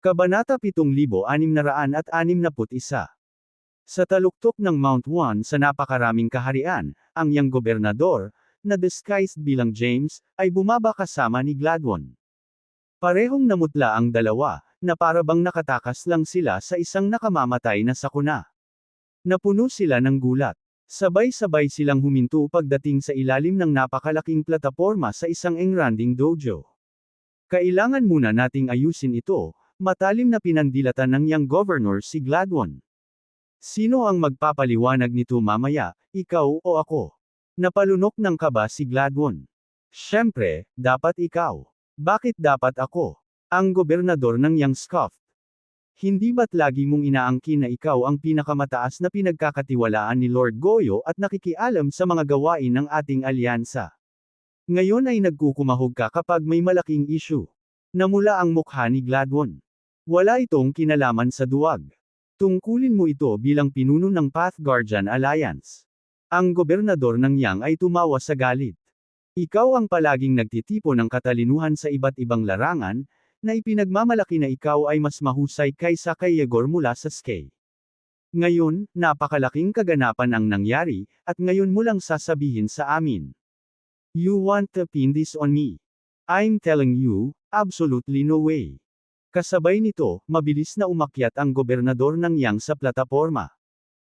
Kabanata 7661. Sa taluktok ng Mount One sa napakaraming kaharian, ang iyang gobernador, na disguised bilang James, ay bumaba kasama ni Gladwin. Parehong namutla ang dalawa, na parabang nakatakas lang sila sa isang nakamamatay na sakuna. Napuno sila ng gulat. Sabay-sabay silang huminto pagdating sa ilalim ng napakalaking plataporma sa isang engranding dojo. Kailangan muna nating ayusin ito, matalim na pinandilatan ng young governor si Gladwin. Sino ang magpapaliwanag nito mamaya, ikaw o ako? Napalunok ng kaba si Gladwin. Siyempre, dapat ikaw. Bakit dapat ako? Ang gobernador ng young scoffed. Hindi ba't lagi mong inaangkin na ikaw ang pinakamataas na pinagkakatiwalaan ni Lord Goyo at nakikialam sa mga gawain ng ating alyansa? Ngayon ay nagkukumahog ka kapag may malaking issue. Namula ang mukha ni Gladwin. Wala itong kinalaman sa duwag. Tungkulin mo ito bilang pinuno ng Path Guardian Alliance. Ang gobernador ng Yang ay tumawa sa galit. Ikaw ang palaging nagtitipo ng katalinuhan sa iba't ibang larangan, na ipinagmamalaki na ikaw ay mas mahusay kaysa kay Yegor mula sa SK. Ngayon, napakalaking kaganapan ang nangyari, at ngayon mo lang sasabihin sa amin. You want to pin this on me? I'm telling you, absolutely no way. Kasabay nito, mabilis na umakyat ang gobernador ng Yang sa plataporma.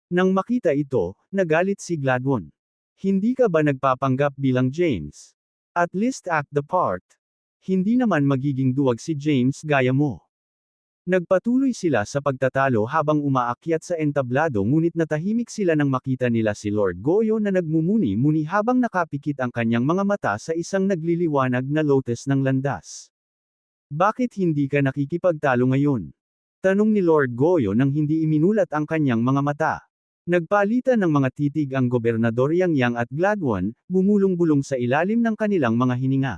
Nang makita ito, nagalit si Gladwin. Hindi ka ba nagpapanggap bilang James? At least act the part. Hindi naman magiging duwag si James gaya mo. Nagpatuloy sila sa pagtatalo habang umaakyat sa entablado ngunit natahimik sila nang makita nila si Lord Goyo na nagmumuni-muni habang nakapikit ang kanyang mga mata sa isang nagliliwanag na lotus ng landas. Bakit hindi ka nakikipagtalo ngayon? Tanong ni Lord Goyo nang hindi iminulat ang kanyang mga mata. Nagpalitan ng mga titig ang gobernador Yang at Gladwin, bumulong-bulong sa ilalim ng kanilang mga hininga.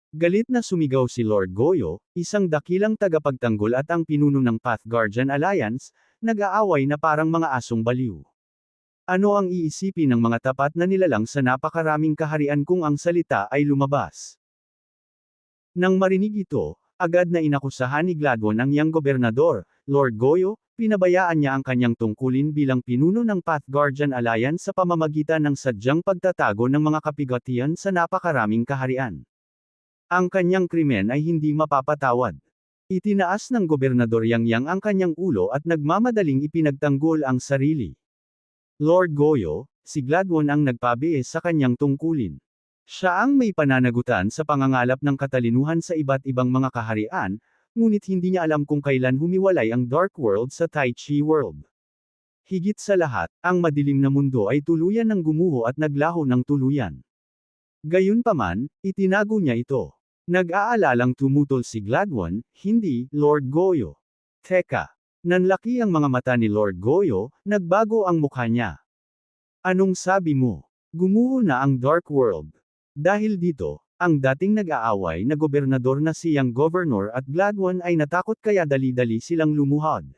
Galit na sumigaw si Lord Goyo, isang dakilang tagapagtanggol at ang pinuno ng Path Guardian Alliance, nag-aaway na parang mga asong baliw. Ano ang iisipin ng mga tapat na nilalang sa napakaraming kaharian kung ang salita ay lumabas? Nang marinig ito, agad na inakusahan ni Gladwin ang young gobernador, Lord Goyo, pinabayaan niya ang kanyang tungkulin bilang pinuno ng Path Guardian Alliance sa pamamagitan ng sadyang pagtatago ng mga kapigatian sa napakaraming kaharian. Ang kanyang krimen ay hindi mapapatawad. Itinaas ng gobernador Yang ang kanyang ulo at nagmamadaling ipinagtanggol ang sarili. Lord Goyo, si Gladwin ang nagpabies sa kanyang tungkulin. Siya ang may pananagutan sa pangangalap ng katalinuhan sa iba't ibang mga kaharian, ngunit hindi niya alam kung kailan humiwalay ang Dark World sa Tai Chi World. Higit sa lahat, ang madilim na mundo ay tuluyan ng gumuho at naglaho ng tuluyan. Gayunpaman, itinago niya ito. Nag-aalalang tumutol si Gladwin, hindi, Lord Goyo. Teka. Nanlaki ang mga mata ni Lord Goyo, nagbago ang mukha niya. Anong sabi mo? Gumuho na ang Dark World. Dahil dito, ang dating nag-aaway na gobernador na siyang governor at Gladwin ay natakot kaya dali-dali silang lumuhod.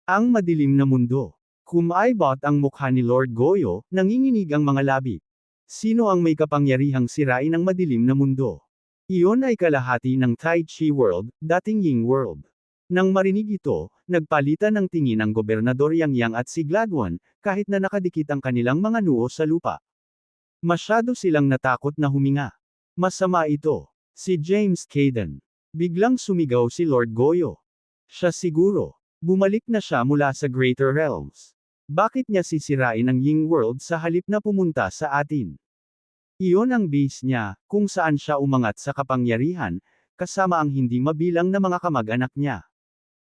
Ang madilim na mundo. Kumaibot ang mukha ni Lord Goyo, nanginginig ang mga labi. Sino ang may kapangyarihang sirain ang madilim na mundo? Iyon ay kalahati ng Tai Chi World, dating Ying World. Nang marinig ito, nagpalitan ng tingin ang gobernador Yang at si Gladwin, kahit na nakadikit ang kanilang mga noo sa lupa. Masyado silang natakot na huminga. Masama ito. Si James Caden. Biglang sumigaw si Lord Goyo. Siya siguro. Bumalik na siya mula sa Greater Realms. Bakit niya sisirain ang Ying World sa halip na pumunta sa atin? Iyon ang base niya, kung saan siya umangat sa kapangyarihan, kasama ang hindi mabilang na mga kamag-anak niya.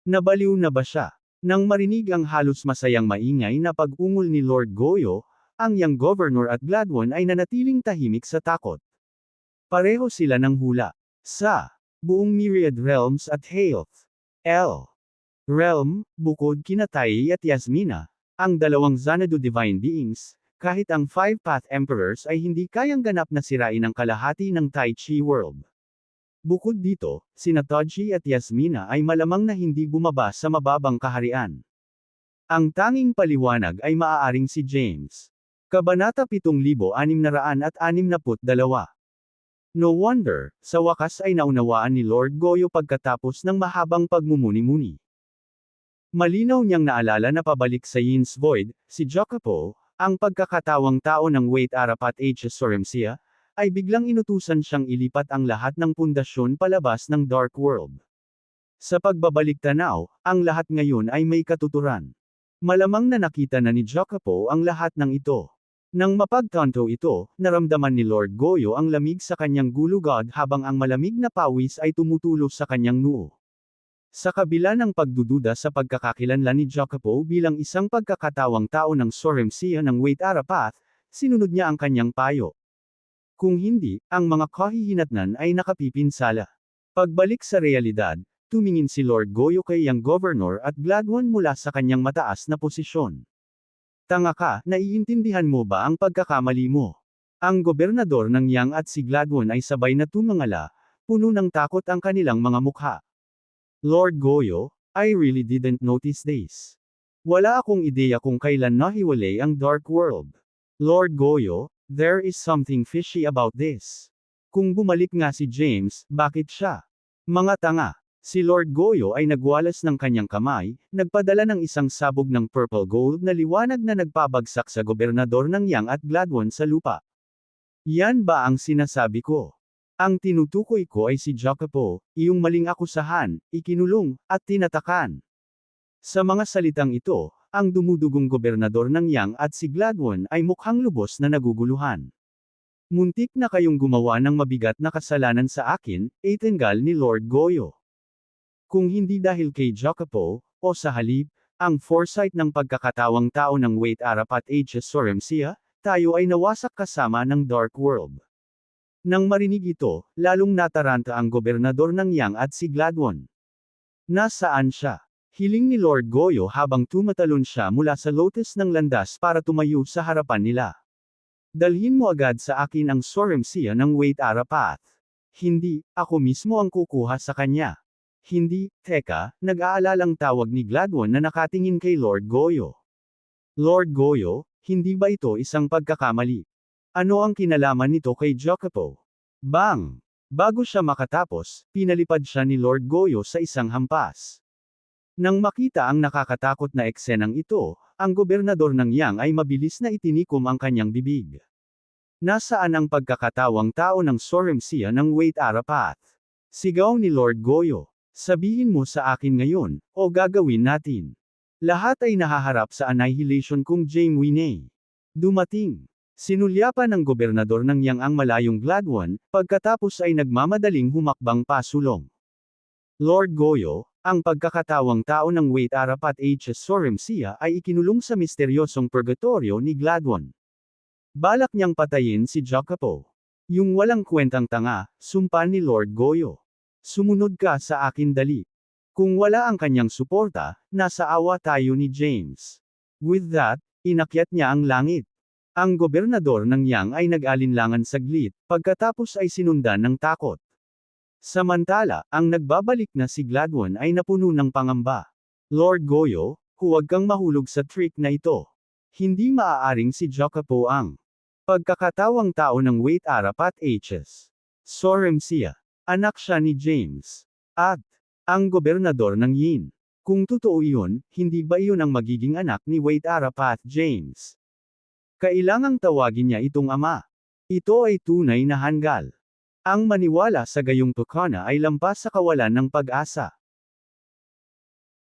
Nabaliw na ba siya? Nang marinig ang halos masayang maingay na pag-ungol ni Lord Goyo, ang young governor at Gladwin ay nanatiling tahimik sa takot. Pareho sila ng hula. Sa buong Myriad Realms at Health L. Realm, bukod kina Tai at Yasmina, ang dalawang Xanadu Divine Beings, kahit ang Five Path Emperors ay hindi kayang ganap na sirain ang kalahati ng Tai Chi World. Bukod dito, sina Toji at Yasmina ay malamang na hindi bumaba sa mababang kaharian. Ang tanging paliwanag ay maaaring si James. Kabanata 7662. No wonder, sa wakas ay naunawaan ni Lord Goyo pagkatapos ng mahabang pagmumuni-muni. Malinaw niyang naalala na pabalik sa Yin's Void, si Jacopo, ang pagkakatawang tao ng Wait Arapat H. Sorremsia, ay biglang inutusan siyang ilipat ang lahat ng pundasyon palabas ng Dark World. Sa pagbabalik tanaw, ang lahat ngayon ay may katuturan. Malamang na nakita na ni Jacopo ang lahat ng ito. Nang mapagtanto ito, naramdaman ni Lord Goyo ang lamig sa kanyang gulugod habang ang malamig na pawis ay tumutulo sa kanyang noo. Sa kabila ng pagdududa sa pagkakakilanlan ni Jacopo bilang isang pagkakatawang tao ng Sorremsia ng Wait Arapat, sinunod niya ang kanyang payo. Kung hindi, ang mga kahihinatnan ay nakapipinsala. Pagbalik sa realidad, tumingin si Lord Goyo kay Yang Governor at Gladwin mula sa kanyang mataas na posisyon. Tanga ka, naiintindihan mo ba ang pagkakamali mo? Ang gobernador ng Yang at si Gladwin ay sabay na tumangala, puno ng takot ang kanilang mga mukha. Lord Goyo, I really didn't notice this. Wala akong ideya kung kailan nahiwalay ang Dark World. Lord Goyo, there is something fishy about this. Kung bumalik nga si James, bakit siya? Mga tanga. Si Lord Goyo ay nagwalas ng kanyang kamay, nagpadala ng isang sabog ng purple gold na liwanag na nagpabagsak sa gobernador ng Yang at Gladwin sa lupa. Yan ba ang sinasabi ko? Ang tinutukoy ko ay si Jacopo, iyong maling akusahan, ikinulong, at tinatakan. Sa mga salitang ito, ang dumudugong gobernador ng Yang at si Gladwin ay mukhang lubos na naguguluhan. Muntik na kayong gumawa ng mabigat na kasalanan sa akin, itingal ni Lord Goyo. Kung hindi dahil kay Jacopo, o sa halip, ang foresight ng pagkakatawang tao ng Wait Arapat H. Sorremsia, tayo ay nawasak kasama ng Dark World. Nang marinig ito, lalong nataranta ang gobernador ng Yang at si Gladwin. Nasaan siya? Hiling ni Lord Goyo habang tumatalon siya mula sa lotus ng landas para tumayo sa harapan nila. Dalhin mo agad sa akin ang Sorremsia ng Wait Arapat. Hindi, ako mismo ang kukuha sa kanya. Hindi, teka, nag-aalalang tawag ni Gladwin na nakatingin kay Lord Goyo. Lord Goyo, hindi ba ito isang pagkakamali? Ano ang kinalaman nito kay Jacopo? Bang! Bago siya makatapos, pinalipad siya ni Lord Goyo sa isang hampas. Nang makita ang nakakatakot na eksenang ito, ang gobernador ng Yang ay mabilis na itinikom ang kanyang bibig. Nasaan ang pagkakatawang tao ng Sorremsia ng Wait Arapat? Sigaw ni Lord Goyo. Sabihin mo sa akin ngayon, o gagawin natin. Lahat ay nahaharap sa annihilation kung Jaime Winay. Dumating. Sinulyapan ng gobernador ng Yang ang malayong Gladwin, pagkatapos ay nagmamadaling humakbang pasulong. Lord Goyo, ang pagkakatawang tao ng Wait Arapat H. Sorremsia ay ikinulong sa misteryosong purgatorio ni Gladwin. Balak niyang patayin si Jacopo. Yung walang kwentang tanga, sumpa ni Lord Goyo. Sumunod ka sa akin dali. Kung wala ang kanyang suporta, nasa awa tayo ni James. With that, inakyat niya ang langit. Ang gobernador ng Yang ay nag-alinlangan saglit, pagkatapos ay sinundan ng takot. Samantala, ang nagbabalik na si Gladwin ay napuno ng pangamba. Lord Goyo, huwag kang mahulog sa trick na ito. Hindi maaaring si Jacopo ang pagkakatawang tao ng Wait Arapat H. Sorremsia. Anak siya ni James. At ang gobernador ng Yin. Kung totoo iyon, hindi ba iyon ang magiging anak ni Wait Arapat James? Kailangang tawagin niya itong ama. Ito ay tunay na hanggal. Ang maniwala sa gayong tukana ay lampas sa kawalan ng pag-asa.